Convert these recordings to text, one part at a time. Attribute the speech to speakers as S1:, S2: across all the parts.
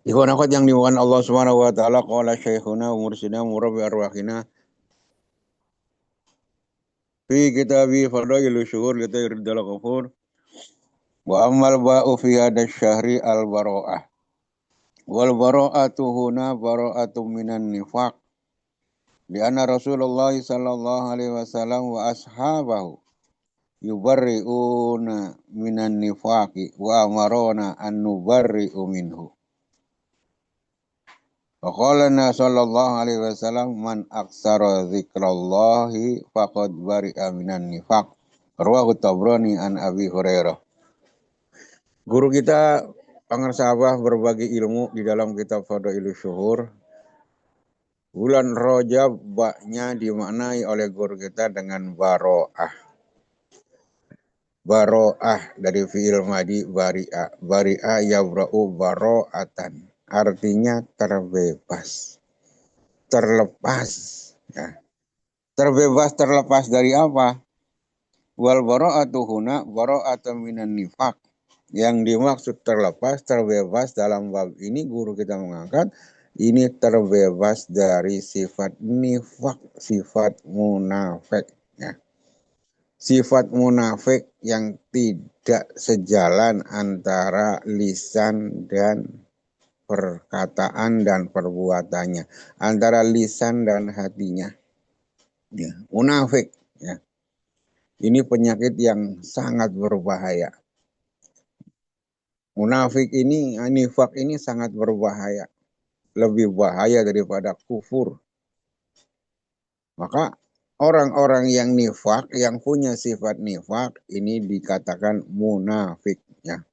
S1: Ikhwan akhwat yang dimuliakan Allah Subhanahu wa taala, qala syekhuna wa mursyidina murabbi arwahina fi kitabi fadailu syuhur li tayridal ghafur wa ammal ba'u fi hadha syahri al bara'ah wal bara'atu huna bara'atu minan nifaq li anna Rasulullah sallallahu alaihi wasallam wa ashabahu yubarri'una minan nifaqi wa amarona an nubarri'u minhu. Waqalana sallallahu alaihi wasallam man aksara zikrallahi faqad bari'a minan nifaq. Rawahu Tabrani an Abi Hurairah. Guru kita pengersabah berbagi ilmu di dalam kitab Fadailus Syuhur. Bulan Rajab baknya dimaknai oleh guru kita dengan baro'ah. Baro'ah dari fi'il madi bari'a. Bari'a yabra'u baro'atan. Artinya terbebas. Terlepas. Ya. Terbebas terlepas dari apa? Wal bara'atu huna bara'atu minan nifaq. Yang dimaksud terlepas, terbebas dalam bab ini guru kita mengangkat ini terbebas dari sifat nifaq, sifat munafik. Ya. Sifat munafik yang tidak sejalan antara lisan dan perkataan dan perbuatannya, antara lisan dan hatinya. Ya, munafik. Ya. Ini penyakit yang sangat berbahaya. Munafik ini, nifak ini sangat berbahaya. Lebih bahaya daripada kufur. Maka orang-orang yang nifak, yang punya sifat nifak, ini dikatakan munafik. Ya.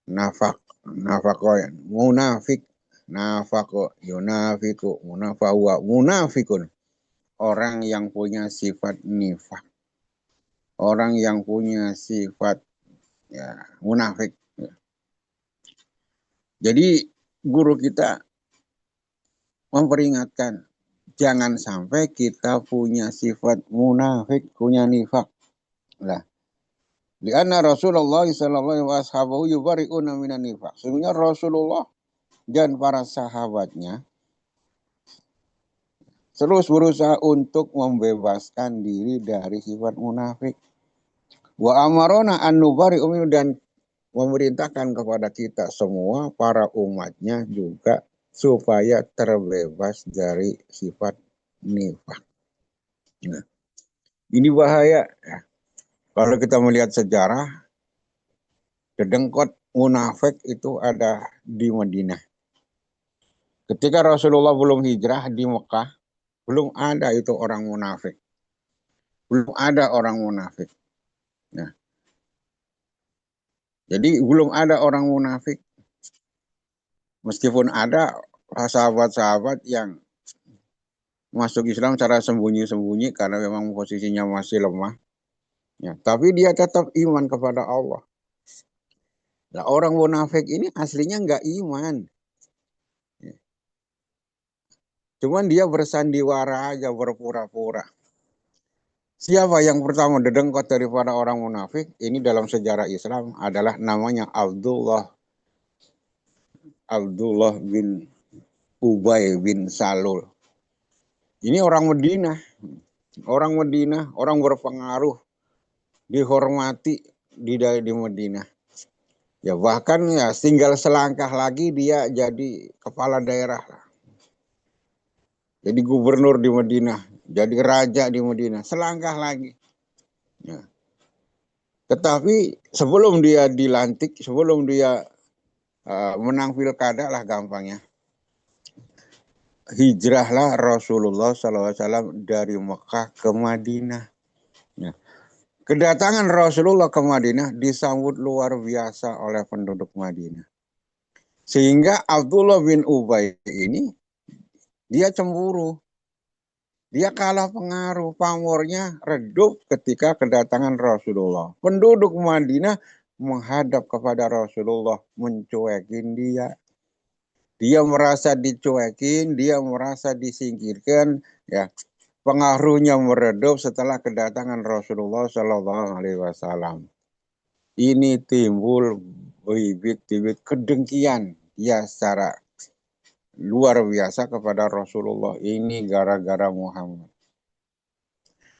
S1: Nafakoyan. Munafik. Nafako, yunafiku, munafawa, munafikun. Orang yang punya sifat nifak. Orang yang punya sifat ya, munafik. Jadi guru kita memperingatkan jangan sampai kita punya sifat munafik, punya nifak. Lah, lianna Rasulullah sallallahu alaihi wasallam yubari'una minan nifak. Sebenarnya Rasulullah dan para sahabatnya terus berusaha untuk membebaskan diri dari sifat munafik. Wa amarona an nubari'u minhu, dan memerintahkan kepada kita semua para umatnya juga supaya terbebas dari sifat nifak. Nah, ini bahaya. Ya. Kalau kita melihat sejarah, dedengkot munafik itu ada di Madinah. Ketika Rasulullah belum hijrah di Mekah, belum ada itu orang munafik. Belum ada orang munafik. Nah, jadi belum ada orang munafik. Meskipun ada sahabat-sahabat yang masuk Islam secara sembunyi-sembunyi karena memang posisinya masih lemah. Ya, tapi dia tetap iman kepada Allah. Nah, orang munafik ini aslinya nggak iman. Ya. Cuman dia bersandiwara aja, berpura-pura. Siapa yang pertama dedengkot daripada orang munafik? Ini dalam sejarah Islam adalah namanya Abdullah bin Ubay bin Salul. Ini orang Madinah. Orang berpengaruh, dihormati di Madinah. Ya bahkan ya tinggal selangkah lagi dia jadi kepala daerah. Jadi gubernur di Madinah, jadi raja di Madinah, selangkah lagi. Ya. Tetapi sebelum dia dilantik, sebelum dia menang pilkada lah gampangnya, hijrahlah Rasulullah SAW dari Mekah ke Madinah. Ya. Kedatangan Rasulullah ke Madinah disambut luar biasa oleh penduduk Madinah. Sehingga Abdullah bin Ubay ini dia cemburu. Dia kalah pengaruh, pamornya redup ketika kedatangan Rasulullah. Penduduk Madinah menghadap kepada Rasulullah, mencuekin dia. Dia merasa dicuekin, dia merasa disingkirkan, ya. Pengaruhnya meredup setelah kedatangan Rasulullah Shallallahu Alaihi Wasallam. Ini timbul bibit-bibit kedengkian ya secara luar biasa kepada Rasulullah ini gara-gara Muhammad.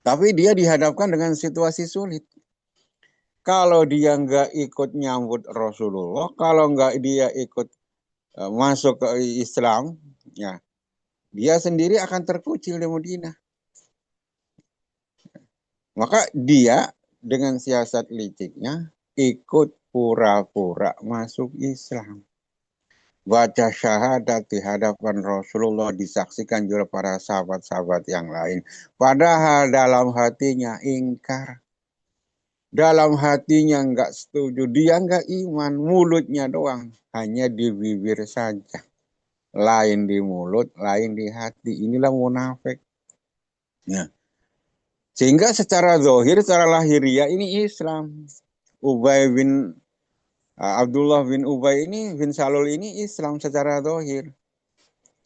S1: Tapi dia dihadapkan dengan situasi sulit. Kalau dia nggak ikut nyambut Rasulullah, kalau nggak dia ikut masuk ke Islam, ya dia sendiri akan terkucil di Madinah. Maka dia dengan siasat liciknya ikut pura-pura masuk Islam. Baca syahadat di hadapan Rasulullah, disaksikan juga para sahabat-sahabat yang lain. Padahal dalam hatinya ingkar. Dalam hatinya nggak setuju. Dia nggak iman. Mulutnya doang. Hanya di bibir saja. Lain di mulut, lain di hati. Inilah munafik. Nah, sehingga secara zahir, secara lahiriah ini Islam. Ubay bin Abdullah bin Ubay ini, bin Salul ini Islam secara zahir.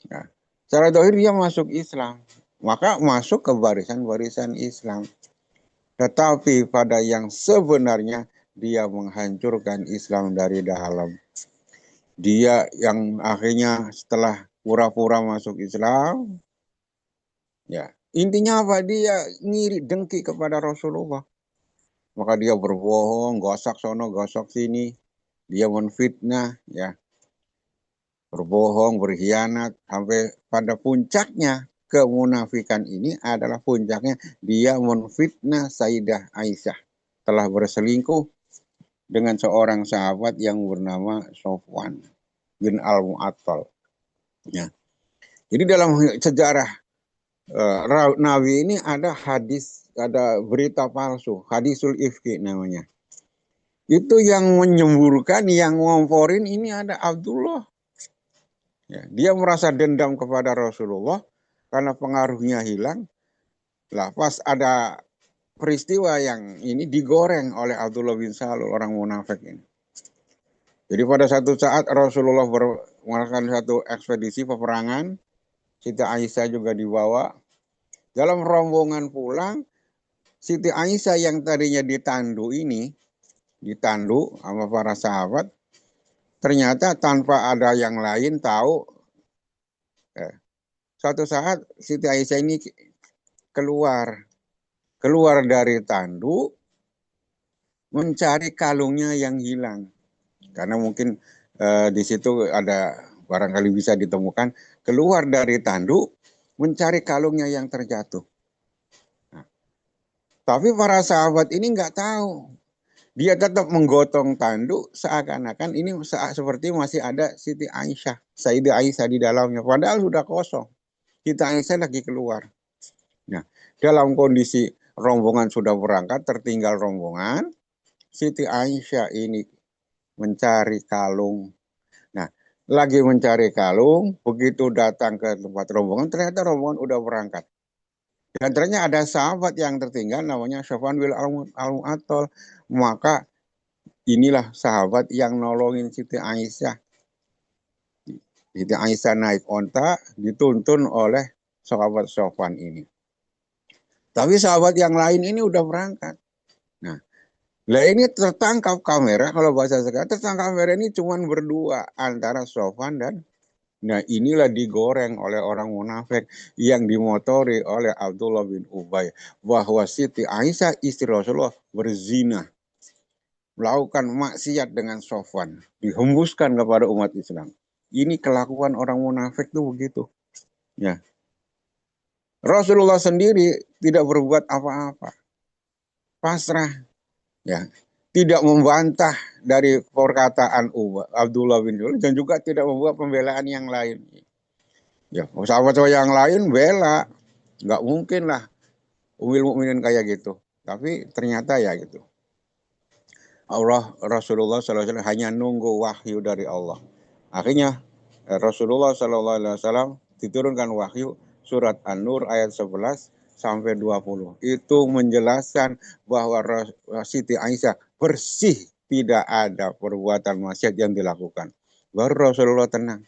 S1: Nah, secara zahir dia masuk Islam. Maka masuk ke barisan-barisan Islam. Tetapi pada yang sebenarnya dia menghancurkan Islam dari dalam. Dia yang akhirnya setelah pura-pura masuk Islam, ya intinya apa? Dia ngiri dengki kepada Rasulullah. Maka dia berbohong, gosok sono, gosok sini. Dia menfitnah, ya berbohong, berkhianat, sampai pada puncaknya kemunafikan ini adalah puncaknya dia menfitnah Sayyidah Aisyah telah berselingkuh dengan seorang sahabat yang bernama Sofwan bin Al-Mu'attal. Ya. Jadi dalam sejarah Nabi ini ada hadis, ada berita palsu, hadisul ifki namanya. Itu yang menyemburkan, yang ngomporin ini ada Abdullah. Ya, dia merasa dendam kepada Rasulullah karena pengaruhnya hilang. Lah pas ada peristiwa yang ini digoreng oleh Abdullah bin Salul, orang munafik ini. Jadi pada satu saat Rasulullah melakukan satu ekspedisi peperangan, Siti Aisyah juga dibawa. Dalam rombongan pulang, Siti Aisyah yang tadinya ditandu ini, ditandu sama para sahabat, ternyata tanpa ada yang lain tahu, suatu saat Siti Aisyah ini keluar dari tandu, mencari kalungnya yang hilang. Karena mungkin di situ ada barangkali bisa ditemukan, keluar dari tandu, mencari kalungnya yang terjatuh. Nah, tapi para sahabat ini nggak tahu. Dia tetap menggotong tanduk seakan-akan ini seperti masih ada Siti Aisyah, Sayyidah Aisyah di dalamnya. Padahal sudah kosong. Siti Aisyah lagi keluar. Nah, dalam kondisi rombongan sudah berangkat, tertinggal rombongan, Siti Aisyah ini mencari kalung. Nah, lagi mencari kalung, begitu datang ke tempat rombongan, ternyata rombongan udah berangkat. Dan ternyata ada sahabat yang tertinggal namanya Sofwan bin Al-Mu'attal. Maka inilah sahabat yang nolongin Siti Aisyah. Siti Aisyah naik onta, dituntun oleh sahabat Sofwan ini. Tapi sahabat yang lain ini udah berangkat. Nah, lah ini tertangkap kamera, kalau bahasa sekarang, tertangkap kamera ini cuma berdua antara Sofwan dan, nah inilah digoreng oleh orang munafik yang dimotori oleh Abdullah bin Ubay bahwa Siti Aisyah istri Rasulullah berzina, melakukan maksiat dengan Sofwan, dihembuskan kepada umat Islam. Ini kelakuan orang munafik tuh begitu. Ya. Rasulullah sendiri tidak berbuat apa-apa. Pasrah. Ya. Tidak membantah dari perkataan Abdullah bin Ubay dan juga tidak membuat pembelaan yang lain. Ya, sahabat-sahabat yang lain bela, nggak mungkin lah Ummul Mukminin kayak gitu. Tapi ternyata ya gitu. Rasulullah SAW hanya nunggu wahyu dari Allah. Akhirnya Rasulullah SAW diturunkan wahyu surat An-Nur ayat 11 sampai 20. Itu menjelaskan bahwa Siti Aisyah bersih, tidak ada perbuatan maksiat yang dilakukan. Baru Rasulullah tenang.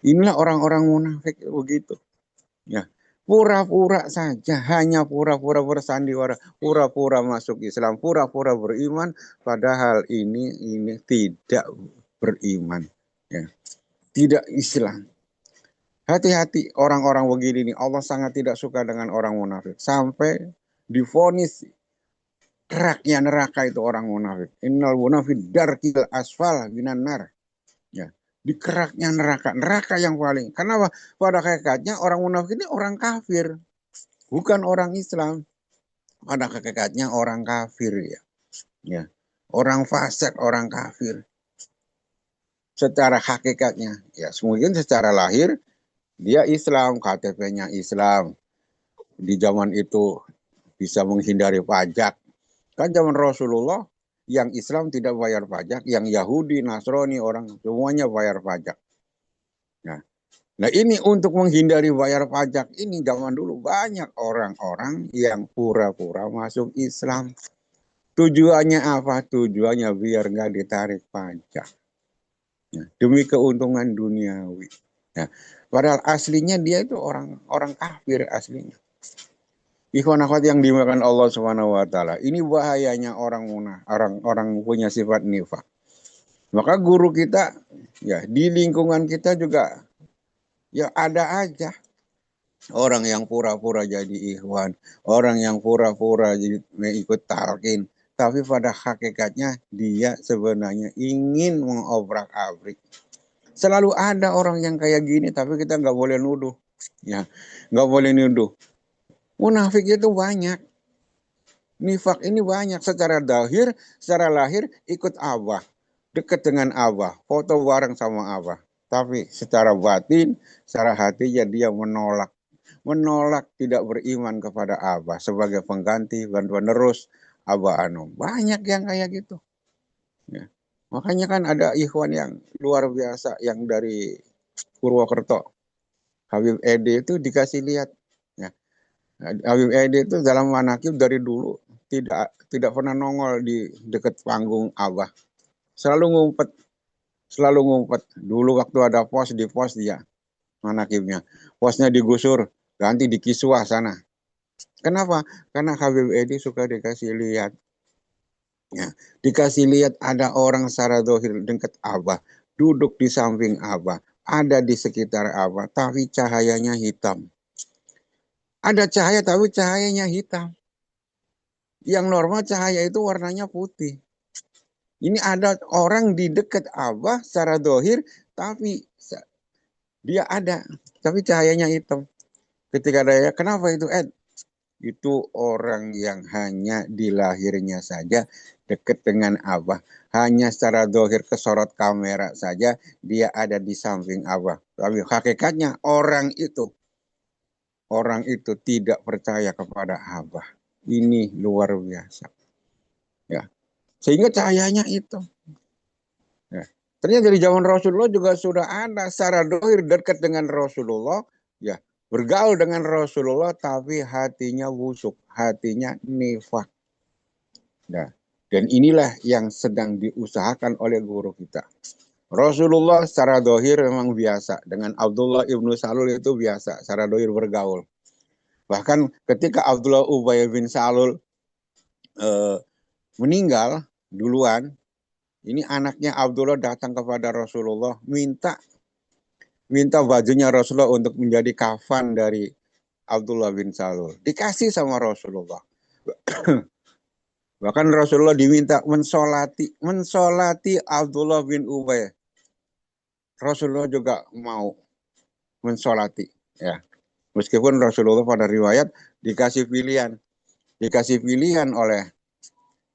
S1: Inilah orang-orang munafik begitu. Ya, pura-pura saja, hanya pura-pura bersandiwara, pura-pura masuk Islam, pura-pura beriman, padahal ini tidak beriman. Ya, tidak Islam. Hati-hati orang-orang begini nih. Allah sangat tidak suka dengan orang munafik. Sampai divonis keraknya neraka itu orang munafik. Innal munafik darkil asfal minan nar. Ya, di keraknya neraka. Neraka yang paling. Karena pada hakikatnya orang munafik ini orang kafir. Bukan orang Islam. Pada hakikatnya orang kafir ya. Ya. Orang fasik, orang kafir. Secara hakikatnya. Ya, mungkin secara lahir dia Islam, KTP-nya Islam. Di zaman itu bisa menghindari pajak. Kan zaman Rasulullah yang Islam tidak bayar pajak, yang Yahudi, Nasrani, orang semuanya bayar pajak. Nah ini untuk menghindari bayar pajak ini zaman dulu banyak orang-orang yang pura-pura masuk Islam. Tujuannya apa? Tujuannya biar nggak ditarik pajak. Demi keuntungan duniawi. Nah, padahal aslinya dia itu orang kafir aslinya. Ikhwan akhwat yang dimakan Allah Subhanahu wa taala. Ini bahayanya orang punya sifat nifak. Maka guru kita ya di lingkungan kita juga ya ada aja orang yang pura-pura jadi ikhwan, orang yang pura-pura jadi ikut talqin, tapi pada hakikatnya dia sebenarnya ingin mengobrak-abrik. Selalu ada orang yang kayak gini, tapi kita nggak boleh nuduh, ya nggak boleh nuduh. Munafik itu banyak. Nifak ini banyak secara lahir ikut Abah, dekat dengan Abah, foto bareng sama Abah. Tapi secara batin, secara hatinya dia menolak tidak beriman kepada Abah sebagai pengganti dan penerus Abah Anom. Banyak yang kayak gitu. Ya. Makanya kan ada ikhwan yang luar biasa yang dari Purwokerto. Habib Ede itu dikasih lihat. Ya. Habib Ede itu dalam manakib dari dulu tidak pernah nongol di dekat panggung Abah. Selalu ngumpet. Dulu waktu ada pos di pos dia manakibnya. Posnya digusur, ganti di Kiswah sana. Kenapa? Karena Habib Edi suka dikasih lihat. Ya, dikasih lihat ada orang secara dohir dekat Abah, duduk di samping Abah, ada di sekitar Abah, tapi cahayanya hitam. Ada cahaya tapi cahayanya hitam. Yang normal cahaya itu warnanya putih. Ini ada orang di dekat Abah secara dohir, tapi dia ada, tapi cahayanya hitam. Ketika ada, kenapa itu Ed? Itu orang yang hanya di lahirnya saja dekat dengan Abah. Hanya secara dohir kesorot kamera saja, dia ada di samping Abah. Tapi hakikatnya orang itu tidak percaya kepada Abah. Ini luar biasa. Ya. Sehingga cahayanya itu. Ya. Ternyata dari zaman Rasulullah juga sudah ada secara dohir dekat dengan Rasulullah. Ya, bergaul dengan Rasulullah tapi hatinya busuk, hatinya nifak. Nah, dan inilah yang sedang diusahakan oleh guru kita. Rasulullah secara dohir memang biasa. Dengan Abdullah ibnu Salul itu biasa, secara dohir bergaul. Bahkan ketika Abdullah Ubay bin Salul meninggal duluan, ini anaknya Abdullah datang kepada Rasulullah minta bajunya Rasulullah untuk menjadi kafan dari Abdullah bin Salul. Dikasih sama Rasulullah. Bahkan Rasulullah diminta mensolati Abdullah bin Ubay. Rasulullah juga mau mensolati. Ya. Meskipun Rasulullah pada riwayat dikasih pilihan oleh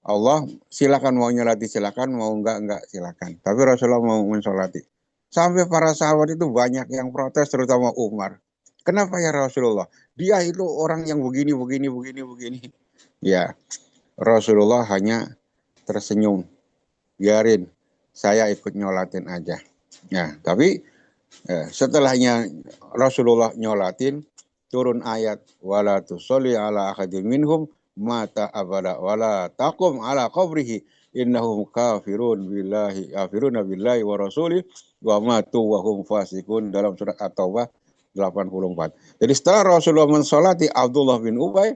S1: Allah, silakan mau nyolati silakan, mau enggak silakan. Tapi Rasulullah mau mensolati. Sampai para sahabat itu banyak yang protes, terutama Umar. Kenapa ya Rasulullah? Dia itu orang yang begini. Ya, Rasulullah hanya tersenyum. Biarin, saya ikut nyolatin aja. Ya, tapi setelahnya Rasulullah nyolatin, turun ayat wala tusolli ala ahadin minhum mata abada wala taqum ala qabrihi innahum kafiruna billahi wa rasulih wa matu wa hum fasikun dalam surat At-Taubah 84. Jadi setelah Rasulullah mensolati Abdullah bin Ubay,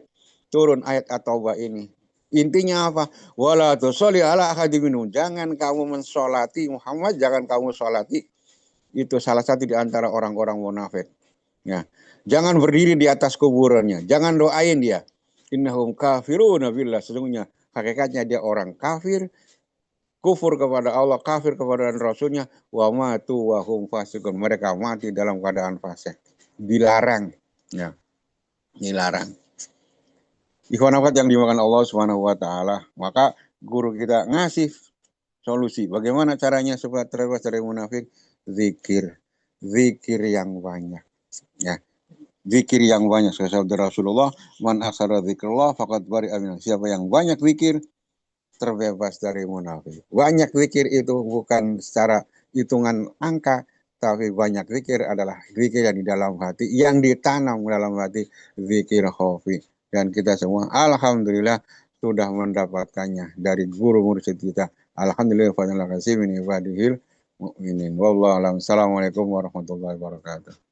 S1: turun ayat At-Taubah ini. Intinya apa? Wala tusolli ala ahadin minhum. Jangan kamu mensolati Muhammad, jangan kamu solati itu salah satu di antara orang-orang munafik. Ya. Jangan berdiri di atas kuburannya, jangan doain dia. Innahum kafiruna billah, sesungguhnya hakikatnya dia orang kafir, kufur kepada Allah, kafir kepada Rasulnya, wa matu wa hum fasikun. Mereka mati dalam keadaan fasik. Dilarang. Ya, dilarang. Ikhwan akhwat yang dimakan Allah Subhanahu wa taala, maka guru kita ngasih solusi. Bagaimana caranya supaya terbebas dari munafik? Zikir. Zikir yang banyak. Ya, zikir yang banyak. Sabda Rasulullah, man aksara zikrullah faqad bari'a minhu. Siapa yang banyak zikir, terbebas dari munafik. Banyak zikir itu bukan secara hitungan angka, tapi banyak zikir adalah zikir yang di dalam hati, yang ditanam dalam hati, zikir khafi. Dan kita semua, alhamdulillah, sudah mendapatkannya dari guru mursyid kita. Alhamdulillah, fadlan kasih min ibadihil mu'minin. Wallahu alam. Assalamualaikum warahmatullahi wabarakatuh.